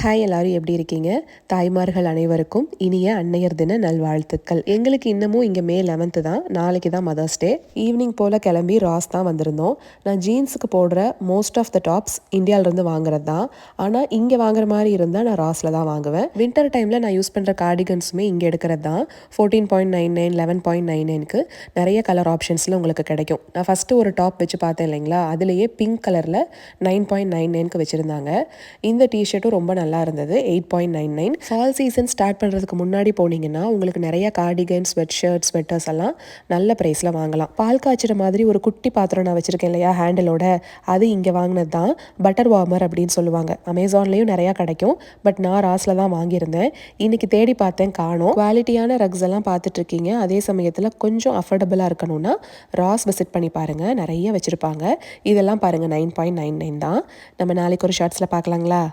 Hi எல்லாரும் எப்படி இருக்கீங்க? தாய்மார்கள் அனைவருக்கும் இனிய அன்னையர் தின நல்வாழ்த்துக்கள். எங்களுக்கு இன்னமும் இங்கே மே 11 தான். நாளைக்கு தான் மதர்ஸ் டே. ஈவினிங் போல் கிளம்பி ராஸ் தான் வந்திருந்தோம். நான் ஜீன்ஸுக்கு போடுற மோஸ்ட் ஆஃப் த டாப்ஸ் இந்தியாவிலேருந்து வாங்குறது தான். ஆனால் இங்கே வாங்குற மாதிரி இருந்தால் நான் ராஸில் தான் வாங்குவேன். வின்டர் டைமில் நான் யூஸ் பண்ணுற கார்டிகன்ஸுமே இங்கே எடுக்கிறது தான். 14.99 11.99க்கு நிறைய கலர் ஆப்ஷன்ஸில் உங்களுக்கு கிடைக்கும். நான் ஃபஸ்ட்டு ஒரு டாப் வச்சு பார்த்தேன் இல்லைங்களா, அதுலேயே பிங்க் கலரில் 9.99க்கு வச்சுருந்தாங்க. இந்த டிஷர்ட்டும் ரொம்ப நல்லா இருந்தது. 8.99. ஃபால் சீசன் ஸ்டார்ட் பண்ணுறதுக்கு முன்னாடி போனீங்கன்னா உங்களுக்கு நிறைய கார்டிகன், ஸ்வெட் ஷர்ட், ஸ்வெட்டர்ஸ் எல்லாம் நல்ல ப்ரைஸில் வாங்கலாம். பால் காய்ச்சிற மாதிரி ஒரு குட்டி பாத்திரம் நான் வச்சுருக்கேன் இல்லையா ஹேண்டிலோட, அது இங்கே வாங்கினது தான். பட்டர் வார்மர் அப்படின்னு சொல்லுவாங்க. அமேசான்லேயும் நிறையா கிடைக்கும். பட் நான் ராஸில் தான் வாங்கியிருந்தேன். இன்னைக்கு தேடி பார்த்தேன், காணோம். குவாலிட்டியான ரக்ஸ் எல்லாம் பார்த்துட்டு இருக்கீங்க, அதே சமயத்தில் கொஞ்சம் அஃபோர்டபுளாக இருக்கணும்னா ராஸ் விசிட் பண்ணி பாருங்கள், நிறைய வச்சுருப்பாங்க. இதெல்லாம் பாருங்கள் 9.99 தான். நம்ம நாளைக்கு ஒரு ஷார்ட்ஸில் பார்க்கலாங்களா?